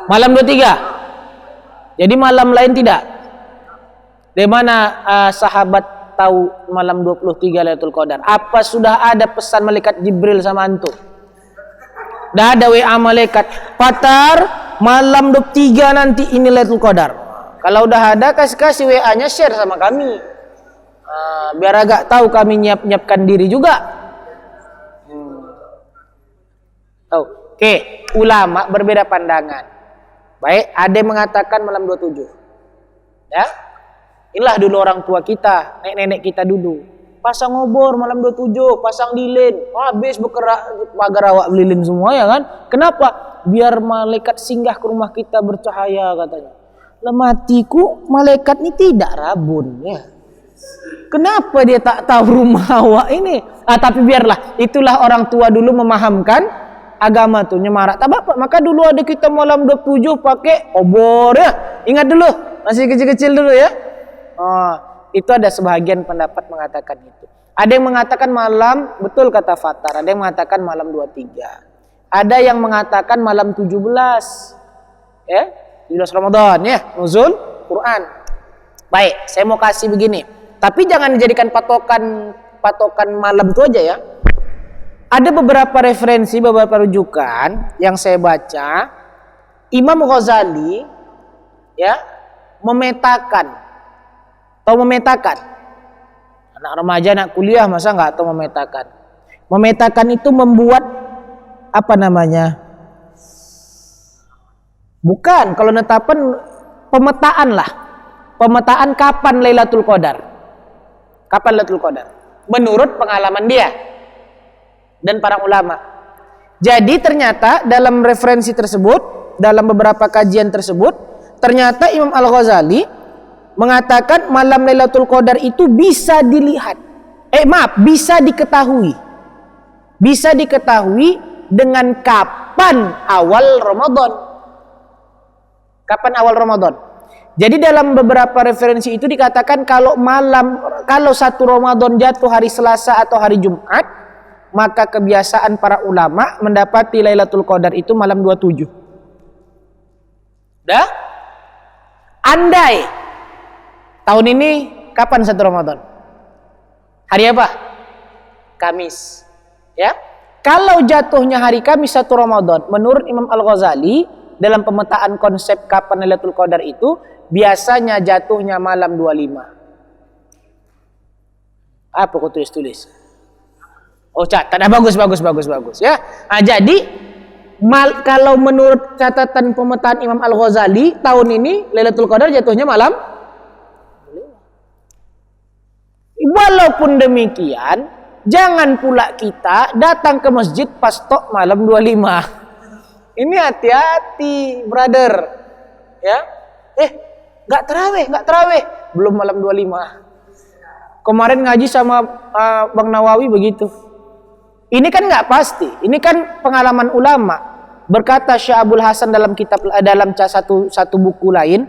Malam 23. Jadi malam lain tidak. Di mana sahabat tahu malam 23 Lailatul Qadar? Apa sudah ada pesan malaikat Jibril sama antum? Dah ada WA malaikat, Fatar malam 23 nanti ini Lailatul Qadar. Kalau udah ada kasih WA-nya, share sama kami. Biar agak tahu kami nyiapkan diri juga. Oke, ulama berbeda pandangan. Baik, ada yang mengatakan malam 27. Ya. Inilah dulu orang tua kita, nenek-nenek kita dulu. Pasang obor malam 27, pasang lilin. Habis bergerak pagar awak lilin semua ya kan? Kenapa? Biar malaikat singgah ke rumah kita bercahaya katanya. Lah matiku, malaikat ini tidak rabun ya. Kenapa dia tak tahu rumah awak ini? Tapi biarlah, itulah orang tua dulu memahamkan agama tuh nyemarak. Tak apa, maka dulu ada kita malam 27 pakai obor ya. Ingat dulu, masih kecil-kecil dulu ya. Itu ada sebahagian pendapat mengatakan itu. Ada yang mengatakan malam, betul kata Fatar, ada yang mengatakan malam 23. Ada yang mengatakan malam 17. Ya, 17 Ramadan ya, nuzul Quran. Baik, saya mau kasih begini. Tapi jangan dijadikan patokan malam itu aja ya. Ada beberapa referensi, beberapa rujukan yang saya baca. Imam Ghazali ya memetakan anak remaja, anak kuliah masa nggak tahu memetakan itu membuat apa namanya, bukan kalau netapan, pemetaan kapan Lailatul Qadar menurut pengalaman dia dan para ulama. Jadi ternyata dalam referensi tersebut, dalam beberapa kajian tersebut, ternyata Imam Al-Ghazali mengatakan malam Lailatul Qadar itu bisa dilihat. Bisa diketahui. Bisa diketahui dengan kapan awal Ramadan. Kapan awal Ramadan? Jadi dalam beberapa referensi itu dikatakan kalau satu Ramadan jatuh hari Selasa atau hari Jumat, maka kebiasaan para ulama mendapati Lailatul Qadar itu malam 27. Dah? Andai tahun ini kapan satu Ramadan? Hari apa? Kamis. Ya. Kalau jatuhnya hari Kamis satu Ramadan, menurut Imam Al-Ghazali dalam pemetaan konsep kapan Lailatul Qadar itu biasanya jatuhnya malam 25. Apa kau tulis? Oh, catat. Bagus ya. Jadi kalau menurut catatan pemetaan Imam Al-Ghazali tahun ini Lailatul Qadar jatuhnya malam. Walaupun demikian, jangan pula kita datang ke masjid pas tok malam 25. Ini hati-hati, brother. Ya. Enggak tarawih. Belum malam 25. Kemarin ngaji sama Bang Nawawi begitu. Ini kan enggak pasti. Ini kan pengalaman ulama. Berkata Syekh Abdul Hasan dalam satu buku lain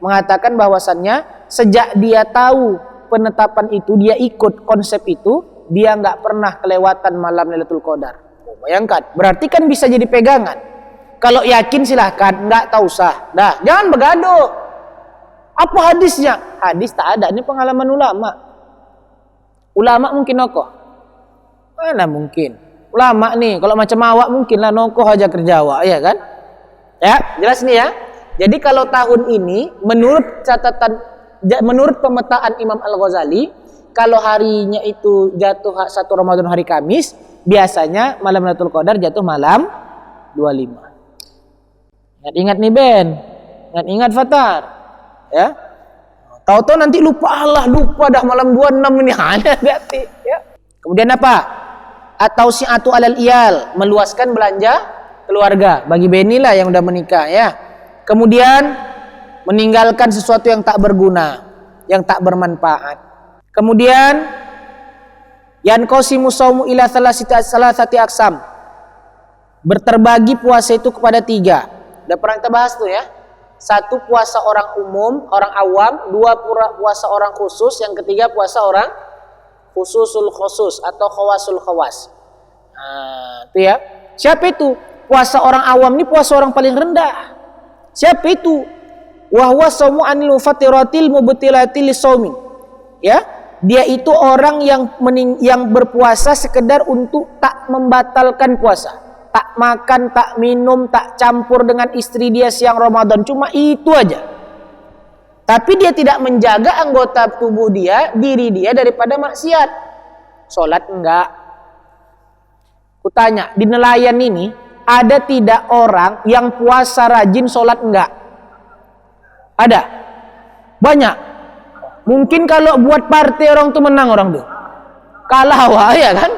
mengatakan bahwasannya sejak dia tahu penetapan itu, dia ikut konsep itu, dia nggak pernah kelewatan malam Lailatul Qadar. Bayangkan, berarti kan bisa jadi pegangan. Kalau yakin silahkan, nggak tahu usah. Dah, jangan begaduh. Apa hadisnya? Hadis tak ada. Ini pengalaman ulama. Ulama mungkin nokoh. Mana mungkin? Ulama nih, kalau macam awak mungkin lah nokoh aja kerja awak, ya kan? Ya, jelas nih ya. Jadi kalau tahun ini, menurut pemetaan Imam Al-Ghazali, kalau harinya itu jatuh satu Ramadan hari Kamis, biasanya malam Lailatul Qadar jatuh malam 25. Ingat nih Ben, ingat Fatar, ya. Tahu-tahu nanti lupa dah malam 26 ini hati-hati, ya. Kemudian apa? Atau si'atu alal iyal, meluaskan belanja keluarga bagi Beni lah yang udah menikah, ya. Kemudian meninggalkan sesuatu yang tak berguna, yang tak bermanfaat. Kemudian yanqasimu shaumu ila salasati aqsam. Berterbagi puasa itu kepada 3. Udah pernah kita bahas tuh ya. 1 puasa orang umum, orang awam, 2 puasa orang khusus, yang ketiga puasa orang khususul khusus atau khawasul khawas. Itu ya. Siapa itu? Puasa orang awam ini puasa orang paling rendah. Siapa itu? Wa huwa shaumu anil mufattiratil mubtilatil lisaumin. Ya, dia itu orang yang berpuasa sekedar untuk tak membatalkan puasa. Tak makan, tak minum, tak campur dengan istri dia siang Ramadan. Cuma itu aja. Tapi dia tidak menjaga anggota tubuh dia, diri dia daripada maksiat. Sholat enggak. Kutanya, di nelayan ini ada tidak orang yang puasa rajin sholat enggak? Ada? Banyak. Mungkin kalau buat partai orang tuh menang orang tuh. Kalah wah ya kan?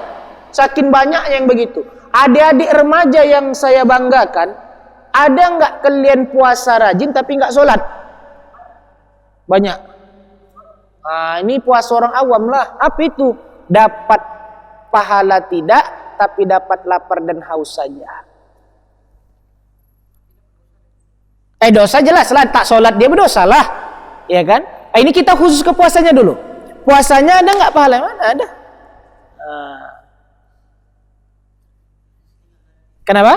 Saking banyak yang begitu. Adik-adik remaja yang saya banggakan, ada enggak kalian puasa rajin tapi enggak sholat? Banyak. Nah, ini puasa orang awam lah. Apa itu? Dapat pahala tidak, tapi dapat lapar dan haus saja. Dosa jelas lah, tak sholat dia berdosa lah, ya kan? Ini kita khusus ke puasanya dulu. Puasanya ada nggak pahala? Mana ada? Kenapa?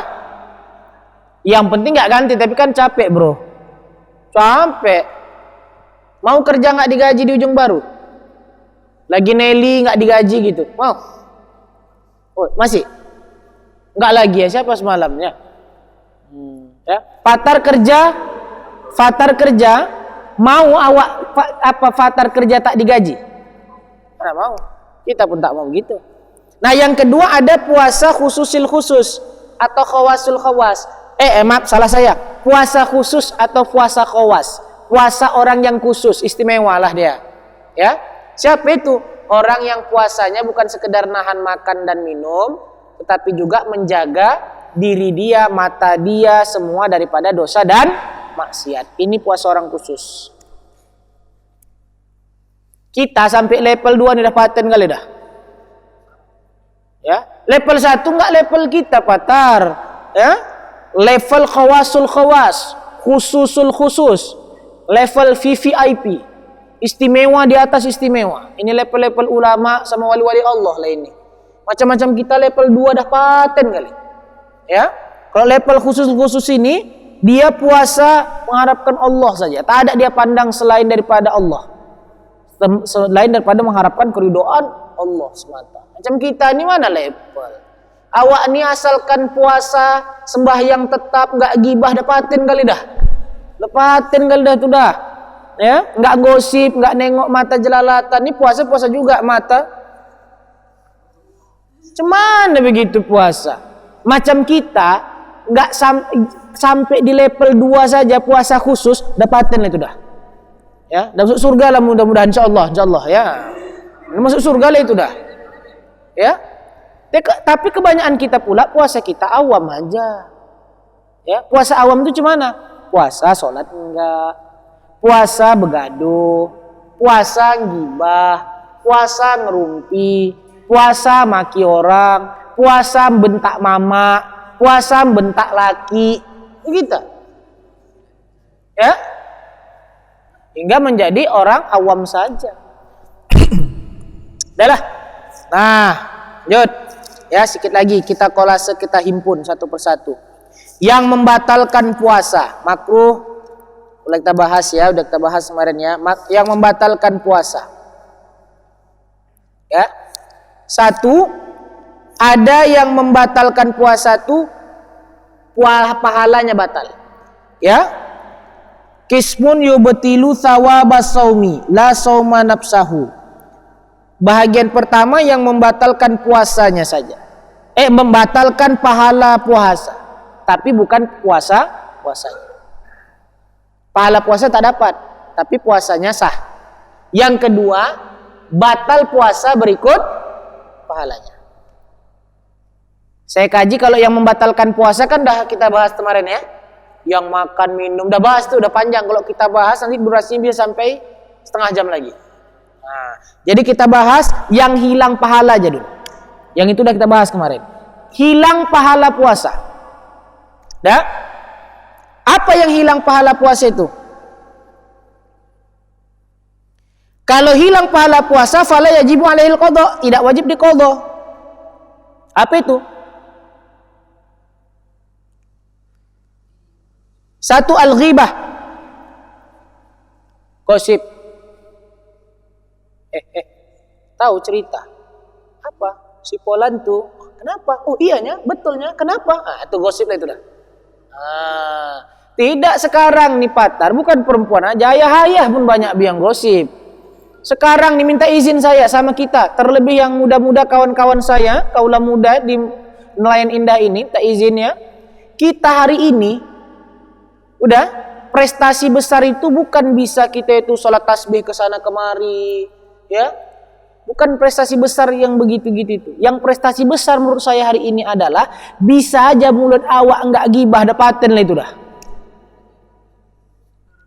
Yang penting nggak ganti, tapi kan capek bro, capek. Mau kerja nggak digaji di ujung baru, lagi Nelly nggak digaji gitu, mau? Oh masih? Nggak lagi ya, siapa semalamnya? Ya, fatar kerja, mau awak fatar kerja tak digaji? Mana mau? Kita pun tak mau gitu. Nah yang kedua ada puasa khususil khusus atau khawasul khawas. Maaf salah saya. Puasa khusus atau puasa khawas. Puasa orang yang khusus, istimewa lah dia. Ya, siapa itu? Orang yang puasanya bukan sekedar nahan makan dan minum, tetapi juga menjaga diri dia, mata dia, semua daripada dosa dan maksiat. Ini puasa orang khusus. Kita sampai level 2 nih dah paten kali dah. Ya, level 1 enggak level kita patar. Ya, level khawasul khawas, khususul khusus, level VVIP, istimewa di atas istimewa. Ini level-level ulama sama wali-wali Allah lah ini. Macam-macam kita level 2 dah paten kali. Ya, kalau level khusus ini dia puasa mengharapkan Allah saja, tak ada dia pandang selain daripada Allah, selain daripada mengharapkan keridhaan Allah semata. Macam kita ni mana level? Awak ni asalkan puasa sembahyang tetap, nggak gibah dapatin kali dah, lepatin kali dah tu dah. Ya, nggak gosip, nggak nengok mata jelalatan. Ni puasa juga mata. Cuman begitu puasa. Macam kita nggak sampai di level 2 saja puasa khusus dapatin itu dah. Ya, dah masuk surga lah mudah-mudahan insyaallah ya. Masuk surga lah itu dah. Ya. Tapi kebanyakan kita pula puasa kita awam aja. Ya, puasa awam itu gimana? Puasa sholat enggak, puasa begaduh, puasa ngibah, puasa ngerumpi, puasa maki orang, puasa bentak mama, puasa bentak laki, begitu. Ya, hingga menjadi orang awam saja. Dah lah. Nah, lanjut. Ya, sedikit lagi kita kolase, kita himpun satu persatu. Yang membatalkan puasa, makruh. Udah kita bahas ya, udah kita bahas kemarin ya. Yang membatalkan puasa. Ya. Satu, ada yang membatalkan puasa itu pahalanya batal. Ya. Kismun yubtilu thawabas saumi la sauma nafsahu. Bahagian pertama yang membatalkan puasanya saja. Membatalkan pahala puasa, tapi bukan puasanya. Pahala puasa tak dapat, tapi puasanya sah. Yang kedua, batal puasa berikut pahalanya. Saya kaji kalau yang membatalkan puasa kan dah kita bahas kemarin ya. Yang makan minum dah bahas tuh, udah panjang. Kalau kita bahas nanti durasinya bisa sampai setengah jam lagi. Nah, jadi kita bahas yang hilang pahala aja dulu. Yang itu udah kita bahas kemarin. Hilang pahala puasa. Dah? Apa yang hilang pahala puasa itu? Kalau hilang pahala puasa, fala yajibu alaihil qadha, tidak wajib diqadha. Apa itu? Satu, al-ghibah, gosip. Tahu cerita. Apa? Si Polan tuh, kenapa? Oh iyanya, betulnya, kenapa? Ah, itu gosip lah itu dah. Tidak sekarang nih Patar, bukan perempuan aja, ayah-ayah pun banyak biang gosip. Sekarang nih minta izin saya sama kita, terlebih yang muda-muda kawan-kawan saya, kaula muda di Nelayan Indah ini, minta izinnya. Kita hari ini, udah, prestasi besar itu bukan bisa kita itu sholat tasbih ke sana kemari, ya. Bukan prestasi besar yang begitu-gitu itu. Yang prestasi besar menurut saya hari ini adalah bisa aja mulut awak enggak gibah, dapatin lah itu dah.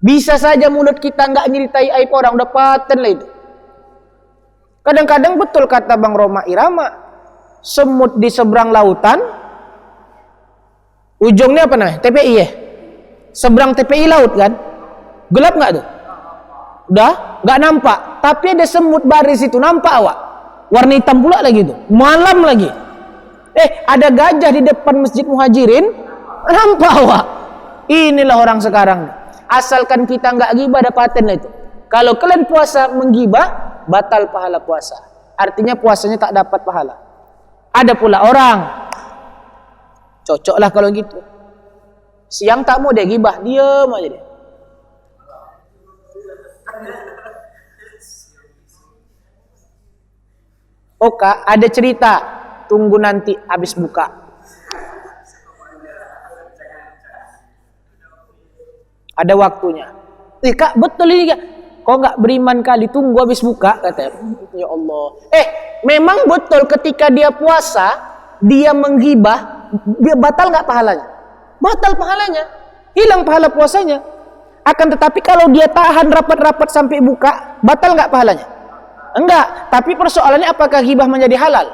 Bisa saja mulut kita enggak nyeritai aib orang, dapatin lah itu. Kadang-kadang betul kata Bang Roma Irama, semut di seberang lautan, ujungnya apa namanya? TPI ya? Seberang TPI laut kan? Gelap enggak tuh? Udah nggak nampak, tapi ada semut baris itu nampak awak, warna hitam pula lagi tuh, malam lagi. Ada gajah di depan Masjid Muhajirin, nampak awak. Inilah orang sekarang. Asalkan kita nggak gibah, dapatin lah itu. Kalau kalian puasa menggibah, batal pahala puasa. Artinya puasanya tak dapat pahala. Ada pula orang, cocoklah kalau gitu. Siang tak mau dia gibah, diam aja dia. Oh Kak, ada cerita, tunggu nanti habis buka. Ada waktunya. Kak, betul ini Kak. Kok nggak beriman kali, tunggu habis buka katanya. Ya Allah. Memang betul ketika dia puasa, dia menggibah, dia batal nggak pahalanya? Batal pahalanya. Hilang pahala puasanya. Akan tetapi kalau dia tahan rapat-rapat sampai buka, batal nggak pahalanya? Enggak, tapi persoalannya apakah ghibah menjadi halal?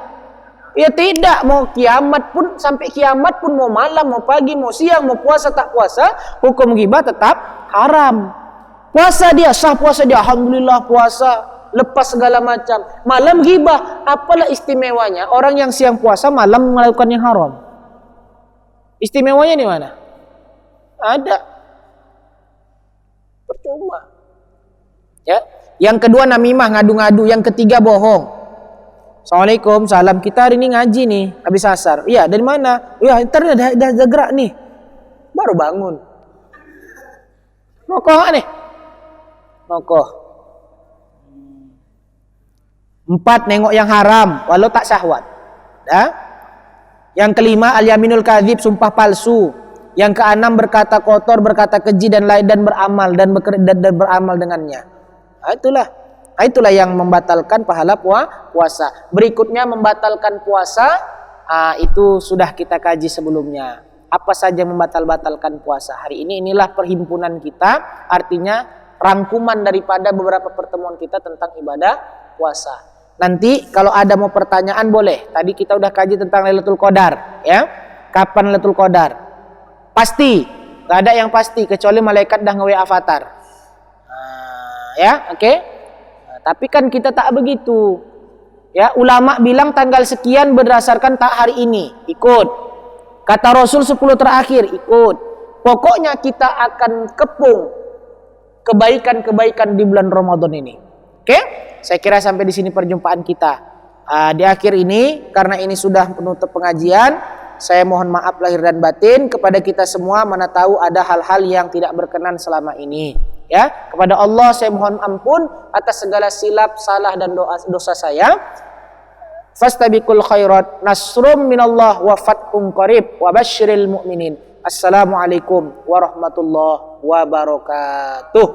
Ya tidak, mau kiamat pun, sampai kiamat pun, mau malam, mau pagi, mau siang, mau puasa tak puasa, hukum ghibah tetap haram. Puasa dia, sah puasa dia, alhamdulillah puasa, lepas segala macam. Malam ghibah, apalah istimewanya? Orang yang siang puasa, malam melakukan yang haram. Istimewanya di mana? Ada. Percuma. Ya. Yang kedua namimah, ngadu-ngadu. Yang ketiga bohong. Assalamualaikum, salam. Kita hari ini ngaji nih, habis asar. Iya, dari mana? Iya, ntar dah gerak nih. Baru bangun. Nokoh nih. Nokoh. 4, nengok yang haram, walau tak syahwat. Dah. Yang kelima, al-yaminul kadzib, sumpah palsu. Yang keenam, berkata kotor, berkata keji dan lain, dan beramal dan beramal dengannya. Itulah yang membatalkan pahala puasa. Berikutnya membatalkan puasa, itu sudah kita kaji sebelumnya. Apa saja membatalkan puasa. Hari ini inilah perhimpunan kita, artinya rangkuman daripada beberapa pertemuan kita tentang ibadah puasa. Nanti kalau ada mau pertanyaan boleh. Tadi kita udah kaji tentang Lailatul Qadar, ya. Kapan Lailatul Qadar? Pasti, gak ada yang pasti kecuali malaikat dah nge-WA avatar. Ya, oke. Nah, tapi kan kita tak begitu. Ya, ulama bilang tanggal sekian berdasarkan tak hari ini, ikut. Kata Rasul 10 terakhir, ikut. Pokoknya kita akan kepung kebaikan-kebaikan di bulan Ramadan ini. Oke? Saya kira sampai di sini perjumpaan kita. Di akhir ini, karena ini sudah penutup pengajian, saya mohon maaf lahir dan batin kepada kita semua, mana tahu ada hal-hal yang tidak berkenan selama ini. Ya, kepada Allah saya mohon ampun atas segala silap, salah dan dosa saya. Fastabiqul khairat, nasrum minallah wa fathun qarib wa basyiril mu'minin. Assalamualaikum warahmatullahi wabarakatuh.